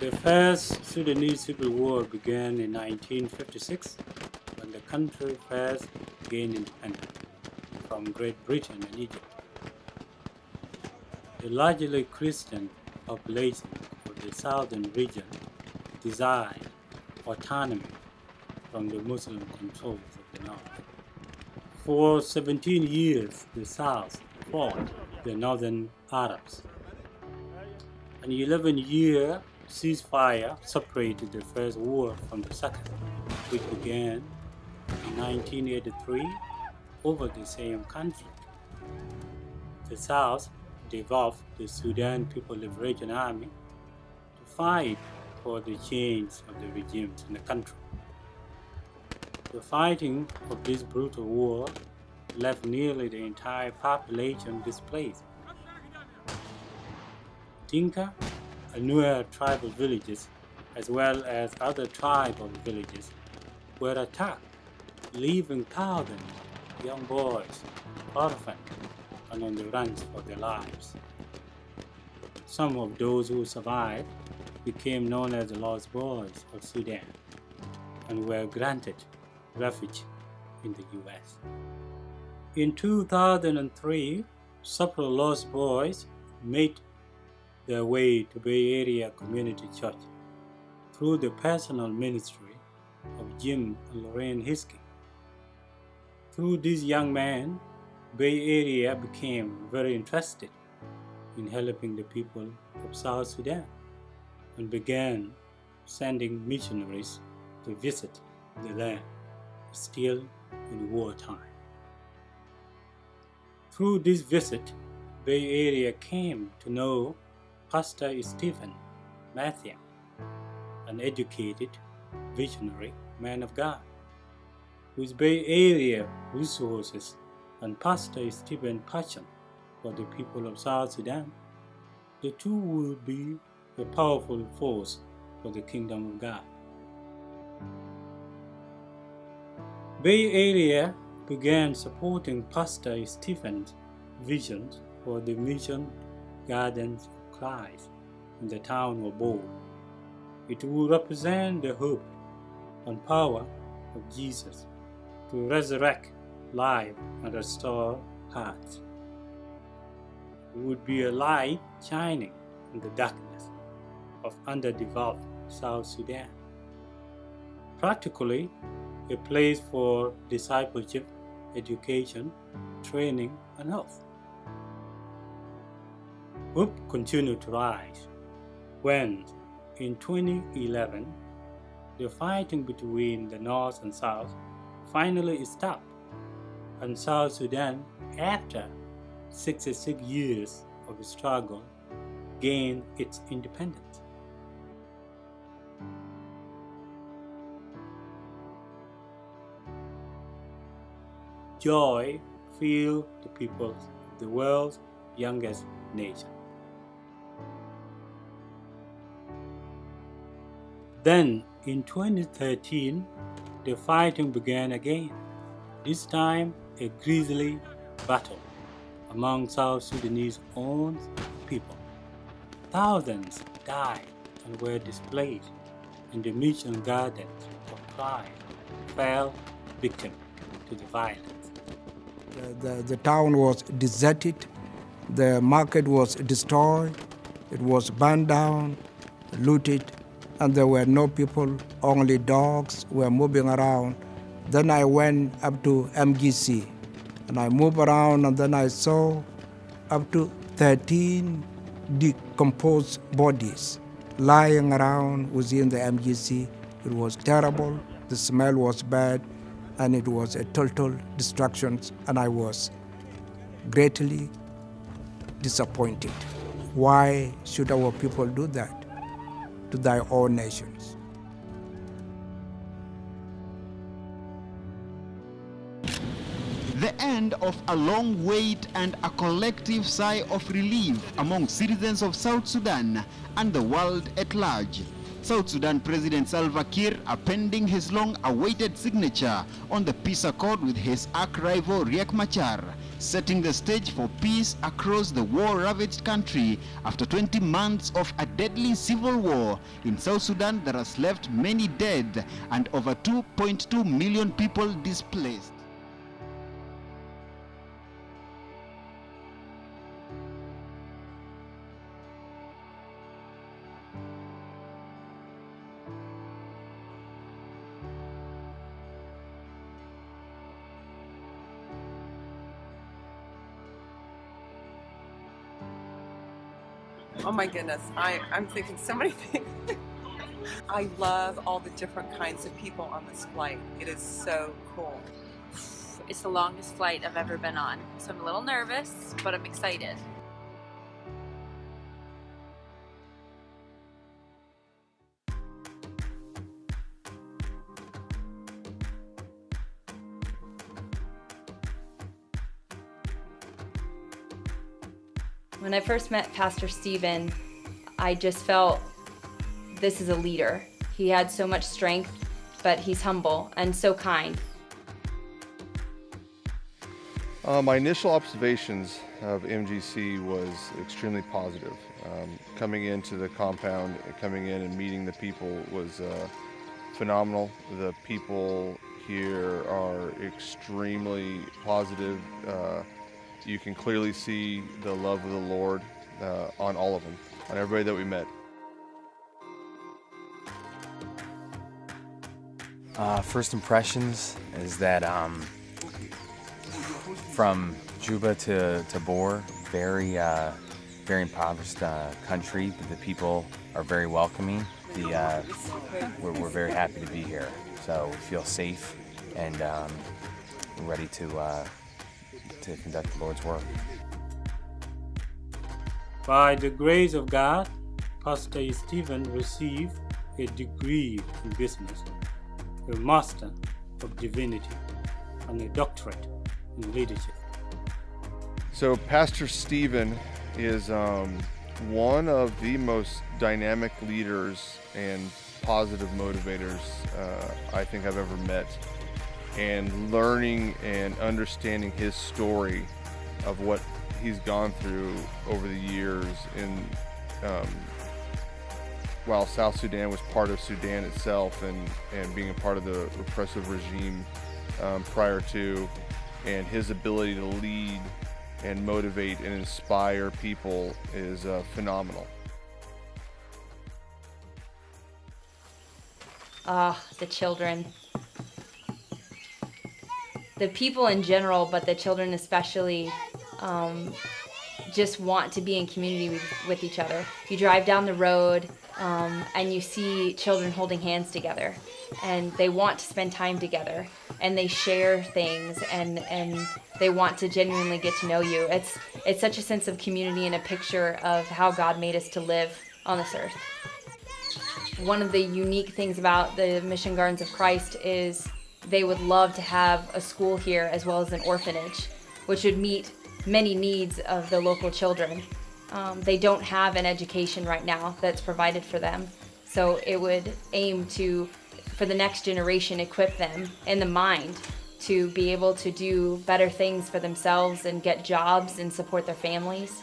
The first Sudanese Civil War began in 1956 when the country first gained independence from Great Britain and Egypt. The largely Christian population of the southern region desired autonomy from the Muslim controls of the north. For 17 years, the South fought the Northern Arabs. An 11-year ceasefire separated the first war from the second, which began in 1983 over the same conflict. The South developed the Sudan People Liberation Army to fight for the change of the regimes in the country. The fighting of this brutal war left nearly the entire population displaced. Dinka and Nuer tribal villages, as well as other tribal villages, were attacked, leaving thousands of young boys orphaned and on the run for their lives. Some of those who survived became known as the Lost Boys of Sudan and were granted refuge in the U.S. In 2003, several Lost Boys made their way to Bay Area Community Church through the personal ministry of Jim and Lorraine Hiskey. Through these young men, Bay Area became very interested in helping the people of South Sudan and began sending missionaries to visit the land still in wartime. Through this visit, Bay Area came to know Pastor Stephen Matthew, an educated, visionary man of God, with Bay Area resources and Pastor Stephen's passion for the people of South Sudan. The two will be a powerful force for the kingdom of God. Bay Area began supporting Pastor Stephen's visions for the mission Gardens of Christ in the town of Bo. It will represent the hope and power of Jesus to resurrect life and restore hearts. It would be a light shining in the darkness of underdeveloped South Sudan. Practically, a place for discipleship, education, training, and health. Hope continued to rise when, in 2011, the fighting between the North and South finally stopped, and South Sudan, after 66 years of struggle, gained its independence. Joy filled the people of the world's youngest nation. Then, in 2013, the fighting began again, this time a grisly battle among South Sudanese own people. Thousands died and were displaced, and the mission gardens of Christ fell victim to the violence. The town was deserted, the market was destroyed, it was burned down, looted, and there were no people, only dogs were moving around. Then I went up to MGC, and I moved around, and then I saw up to 13 decomposed bodies lying around within the MGC. It was terrible, the smell was bad, and it was a total destruction, and I was greatly disappointed. Why should our people do that to their own nations? The end of a long wait and a collective sigh of relief among citizens of South Sudan and the world at large. South Sudan President Salva Kiir appending his long-awaited signature on the peace accord with his arch-rival Riek Machar, setting the stage for peace across the war-ravaged country after 20 months of a deadly civil war in South Sudan that has left many dead and over 2.2 million people displaced. Oh my goodness, I'm thinking so many things. I love all the different kinds of people on this flight. It is so cool. It's the longest flight I've ever been on, so I'm a little nervous, but I'm excited. When I first met Pastor Stephen, I just felt this is a leader. He had so much strength, but he's humble and so kind. My initial observations of MGC was extremely positive. Coming into the compound, coming in and meeting the people was phenomenal. The people here are extremely positive. You can clearly see the love of the Lord on all of them, on everybody that we met. First impressions is that from Juba to Bor, very impoverished country, but the people are very welcoming. We're very happy to be here, so we feel safe and we're ready to conduct the Lord's work. By the grace of God, Pastor Stephen received a degree in business, a Master of Divinity, and a doctorate in leadership. So Pastor Stephen is one of the most dynamic leaders and positive motivators I think I've ever met. And learning and understanding his story of what he's gone through over the years while South Sudan was part of Sudan itself and being a part of the repressive regime prior to, and his ability to lead and motivate and inspire people is phenomenal. The children. The people in general, but the children especially, just want to be in community with each other. You drive down the road and you see children holding hands together, and they want to spend time together, and they share things, and they want to genuinely get to know you. It's such a sense of community and a picture of how God made us to live on this earth. One of the unique things about the Mission Gardens of Christ is they would love to have a school here as well as an orphanage, which would meet many needs of the local children. They don't have an education right now that's provided for them, so it would aim to, for the next generation, equip them in the mind to be able to do better things for themselves and get jobs and support their families.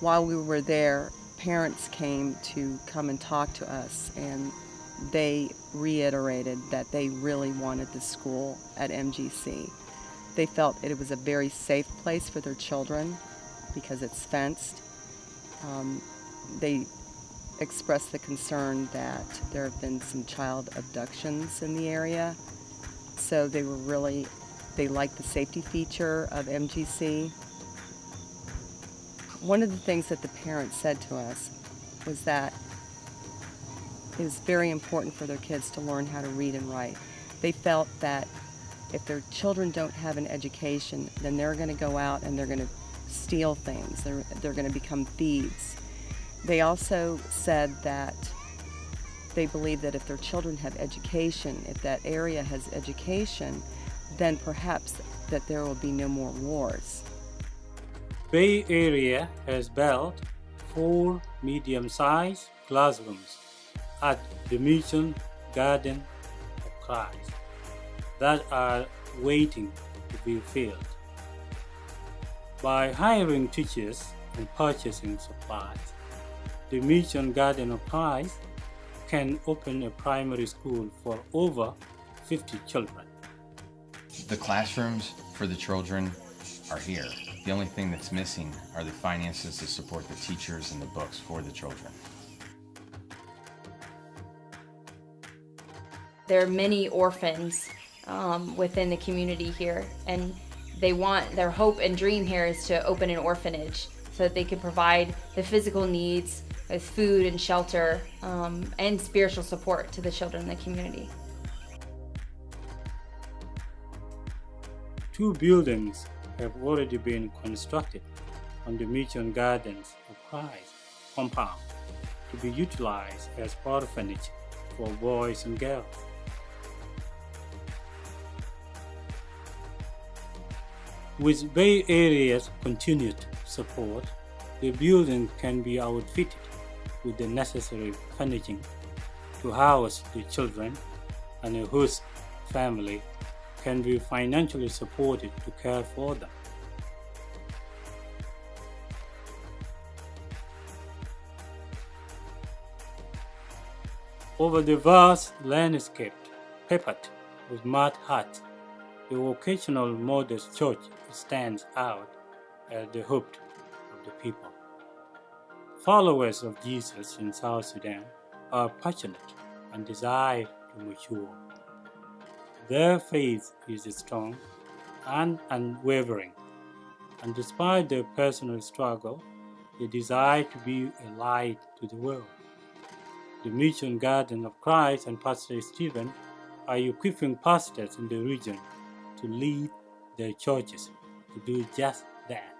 While we were there, parents came to come and talk to us, and they reiterated that they really wanted the school at MGC. They felt it was a very safe place for their children because it's fenced. They expressed the concern that there have been some child abductions in the area, so they liked the safety feature of MGC. One of the things that the parents said to us was that it was very important for their kids to learn how to read and write. They felt that if their children don't have an education, then they're going to go out and they're going to steal things. They're going to become thieves. They also said that they believe that if their children have education, if that area has education, then perhaps that there will be no more wars. Bay Area has built 4 medium-sized classrooms at the Mission Garden of Christ that are waiting to be filled. By hiring teachers and purchasing supplies, the Mission Garden of Christ can open a primary school for over 50 children. The classrooms for the children are here. The only thing that's missing are the finances to support the teachers and the books for the children. There are many orphans within the community here, and their hope and dream here is to open an orphanage so that they can provide the physical needs with food and shelter and spiritual support to the children in the community. 2 buildings have already been constructed on the Mission Gardens of Christ compound to be utilized as orphanage for boys and girls. With Bay Area's continued support, the building can be outfitted with the necessary furnishing to house the children, and a host family can be financially supported to care for them. Over the vast landscape peppered with mud huts, the vocational modest church stands out as the hope of the people. Followers of Jesus in South Sudan are passionate and desire to mature. Their faith is strong and unwavering, and despite their personal struggle, they desire to be a light to the world. The Mission Garden of Christ and Pastor Stephen are equipping pastors in the region to lead their churches to do just that.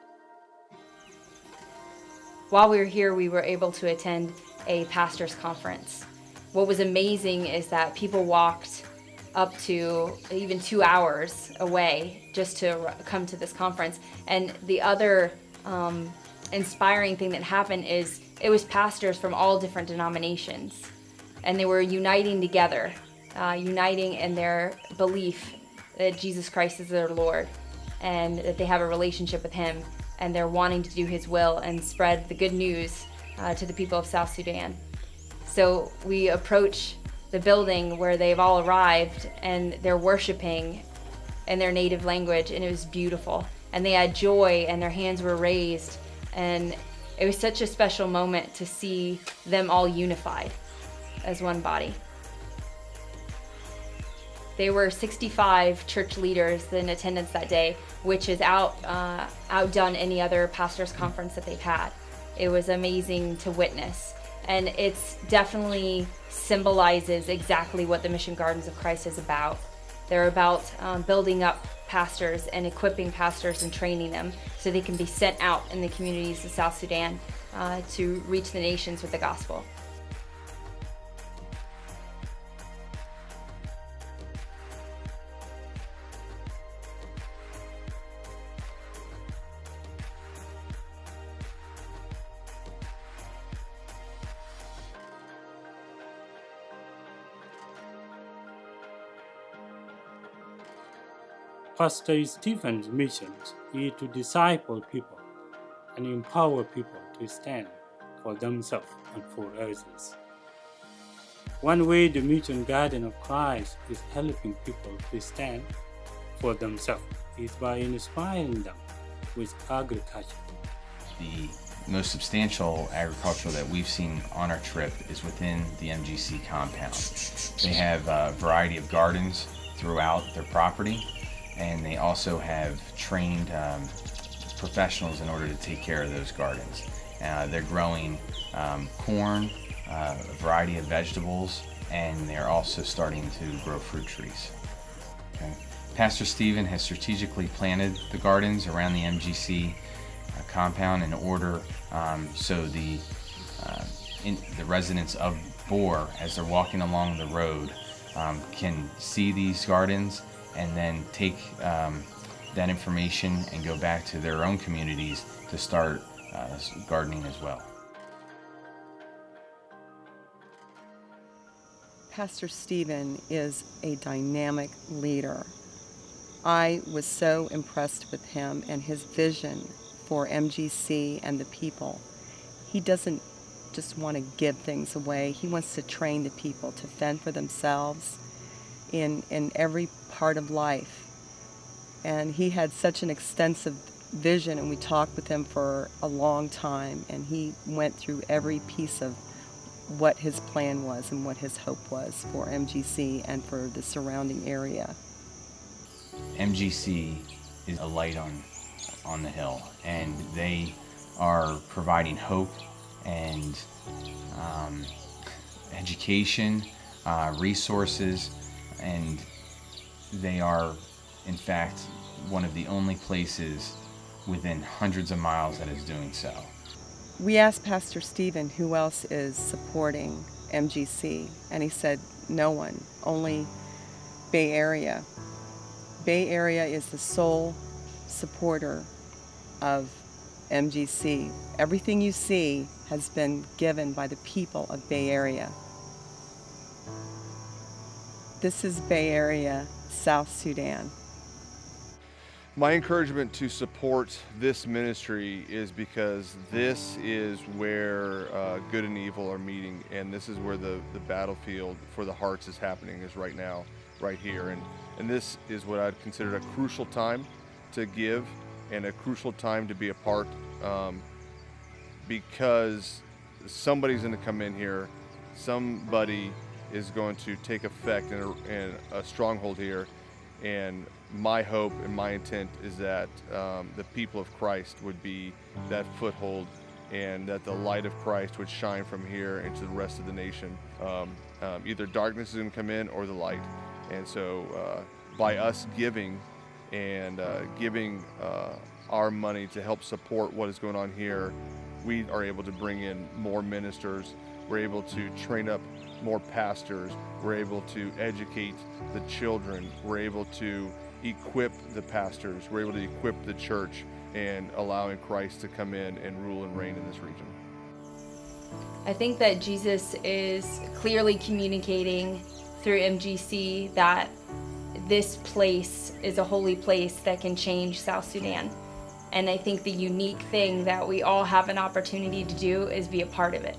While we were here, we were able to attend a pastor's conference. What was amazing is that people walked up to even 2 hours away just to come to this conference. And the other inspiring thing that happened is it was pastors from all different denominations, and they were uniting together, uniting in their belief that Jesus Christ is their Lord and that they have a relationship with Him, and they're wanting to do His will and spread the good news to the people of South Sudan. So we approach the building where they've all arrived, and they're worshiping in their native language, and it was beautiful. And they had joy, and their hands were raised, and it was such a special moment to see them all unified as one body. There were 65 church leaders in attendance that day, which is outdone any other pastors' conference that they've had. It was amazing to witness, and it's definitely symbolizes exactly what the Mission Gardens of Christ is about. They're about building up pastors and equipping pastors and training them so they can be sent out in the communities of South Sudan to reach the nations with the gospel. Pastor Stephen's mission is to disciple people and empower people to stand for themselves and for others. One way the Mission Garden of Christ is helping people to stand for themselves is by inspiring them with agriculture. The most substantial agriculture that we've seen on our trip is within the MGC compound. They have a variety of gardens throughout their property, and they also have trained professionals in order to take care of those gardens. They're growing corn, a variety of vegetables, and they're also starting to grow fruit trees. Okay. Pastor Stephen has strategically planted the gardens around the MGC compound in order so the residents of Bor, as they're walking along the road, can see these gardens and then take that information and go back to their own communities to start gardening as well. Pastor Stephen is a dynamic leader. I was so impressed with him and his vision for MGC and the people. He doesn't just want to give things away. He wants to train the people to fend for themselves in every part of life. And he had such an extensive vision, and we talked with him for a long time, and he went through every piece of what his plan was and what his hope was for MGC and for the surrounding area. MGC is a light on the hill, and they are providing hope and education, resources, and they are, in fact, one of the only places within hundreds of miles that is doing so. We asked Pastor Stephen who else is supporting MGC, and he said no one, only Bay Area. Bay Area is the sole supporter of MGC. Everything you see has been given by the people of Bay Area. This is Bay Area, South Sudan. My encouragement to support this ministry is because this is where good and evil are meeting, and this is where the battlefield for the hearts is happening, is right now, right here. And this is what I'd consider a crucial time to give and a crucial time to be a part, because somebody's going to come in here, somebody is going to take effect in a stronghold here. And my hope and my intent is that the people of Christ would be that foothold, and that the light of Christ would shine from here into the rest of the nation. Either darkness is going to come in or the light. And so by us giving and giving our money to help support what is going on here, we are able to bring in more ministers. We're able to train up more pastors. We're able to educate the children. We're able to equip the pastors. We're able to equip the church, and allowing Christ to come in and rule and reign in this region. I think that Jesus is clearly communicating through MGC that this place is a holy place that can change South Sudan. And I think the unique thing that we all have an opportunity to do is be a part of it.